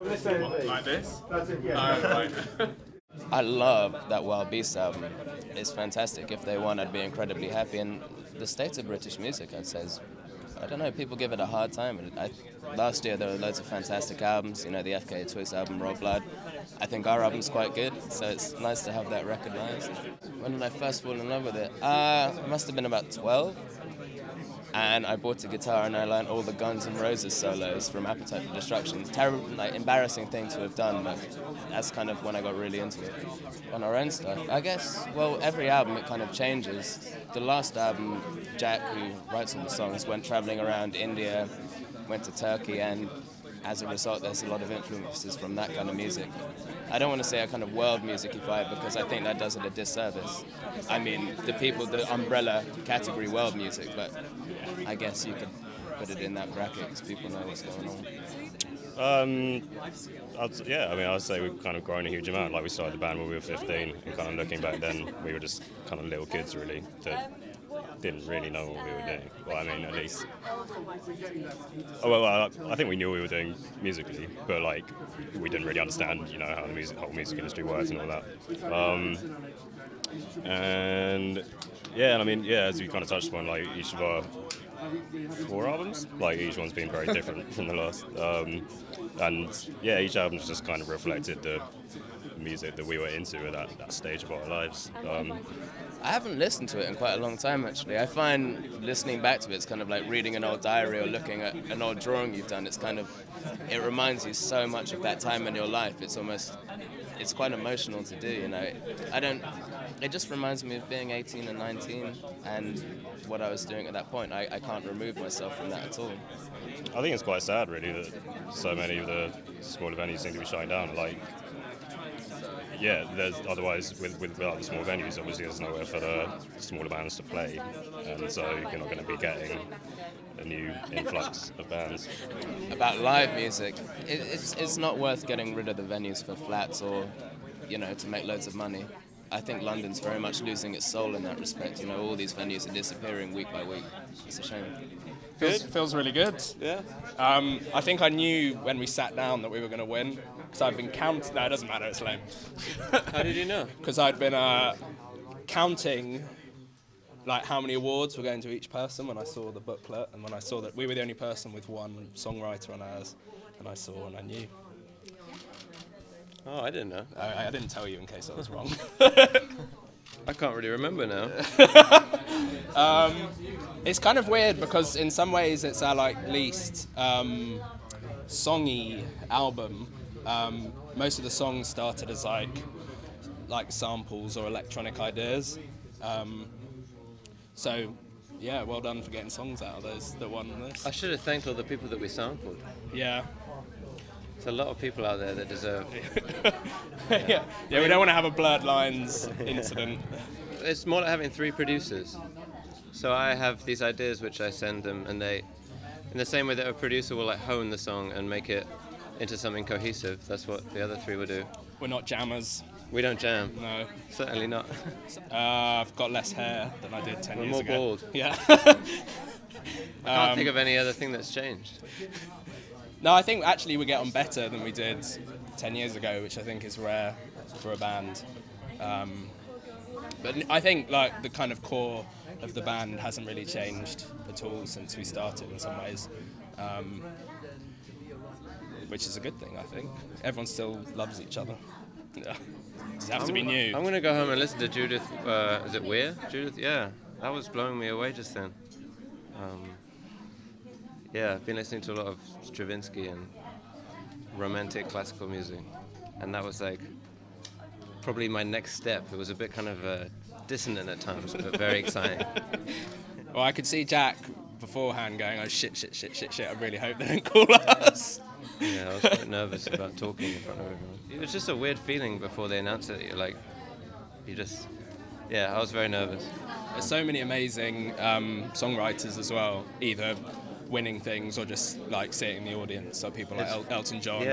Like this? Right. I love that Wild Beast album. It's fantastic. If they won, I'd be incredibly happy. And the state of British music, I'd say, is, I don't know, people give it a hard time. Last year there were loads of fantastic albums. You know, the FKA Twigs album, Raw Blood. I think our album's quite good, so it's nice to have that recognised. When did I first fall in love with it? It must have been about 12. And I bought a guitar and I learned all the Guns N' Roses solos from Appetite for Destruction. Terrible, like embarrassing thing to have done, but that's kind of when I got really into it. On our own stuff, I guess. Well, every album it kind of changes. The last album, Jack, who writes all the songs, went traveling around India, went to Turkey, and as a result, there's a lot of influences from that kind of music. I don't want to say a kind of world music-y vibe because I think that does it a disservice. I mean, the umbrella category world music, but I guess you could put it in that bracket because people know what's going on. I'd say we've kind of grown a huge amount. Like we started the band when we were 15, and kind of looking back then, we were just kind of little kids really that didn't really know what we were doing. Well, I mean, at least. I think we knew we were doing musically, but like we didn't really understand, you know, how the whole music industry works and all that. As you kind of touched upon, like each of our 4 albums, like each one's been very different from the last. Each album's just kind of reflected the music that we were into at that stage of our lives. I haven't listened to it in quite a long time, actually. I find listening back to it, it's kind of like reading an old diary or looking at an old drawing you've done. It reminds you so much of that time in your life. It's quite emotional to do, you know. It just reminds me of being 18 and 19 and what I was doing at that point. I can't remove myself from that at all. I think it's quite sad, really, that so many of the smaller venues seem to be shutting down. Like, yeah, otherwise without the small venues, obviously there's nowhere for the smaller bands to play, and so you're not going to be getting a new influx of bands. About live music, it's not worth getting rid of the venues for flats or, you know, to make loads of money. I think London's very much losing its soul in that respect. You know, all these venues are disappearing week by week. It's a shame. Feels really good. Yeah. I think I knew when we sat down that we were going to win. Because I'd been counting. No, it doesn't matter. It's lame. How did you know? Because I'd been counting, like how many awards were going to each person when I saw the booklet, and when I saw that we were the only person with one songwriter on ours, and I saw and I knew. Oh, I didn't know. I didn't tell you in case I was wrong. I can't really remember now. It's kind of weird because in some ways it's our least songy album. Most of the songs started as like samples or electronic ideas. So yeah, well done for getting songs out of those that won this. I should have thanked all the people that we sampled. Yeah. There's a lot of people out there that deserve. Yeah, we don't want to have a blurred lines incident. It's more like having 3 producers. So I have these ideas which I send them, and they, in the same way that a producer will like hone the song and make it into something cohesive, that's what the other 3 will do. We're not jammers. We don't jam. No. Certainly not. I've got less hair than I did 10 We're years more ago. bald. Yeah. I can't think of any other thing that's changed. No, I think actually we get on better than we did 10 years ago, which I think is rare for a band. But I think like the kind of core of the band hasn't really changed at all since we started in some ways, which is a good thing, I think. Everyone still loves each other. Yeah. Does it have to be new? I'm going to go home and listen to Judith, is it Weir? Judith, yeah. That was blowing me away just then. Yeah, I've been listening to a lot of Stravinsky and romantic classical music, and that was like probably my next step. It was a bit kind of dissonant at times, but very exciting. Well, I could see Jack beforehand going, oh shit, I really hope they don't call us. Yeah, I was quite nervous about talking in front of everyone. It was just a weird feeling before they announced it. I was very nervous. There's so many amazing songwriters as well, either winning things or just like sitting in the audience. So people like Elton John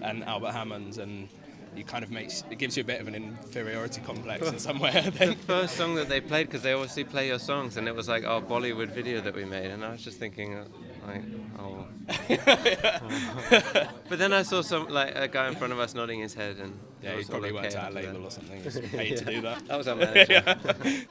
and Albert Hammond and you kind of it gives you a bit of an inferiority complex in somewhere. Then The first song that they played, because they obviously play your songs, and it was like our Bollywood video that we made, and I was just thinking, like, oh. But then I saw a guy in front of us nodding his head, and yeah, he it was all probably okay worked at a after that. label or something. He was paid to do that. That was our manager.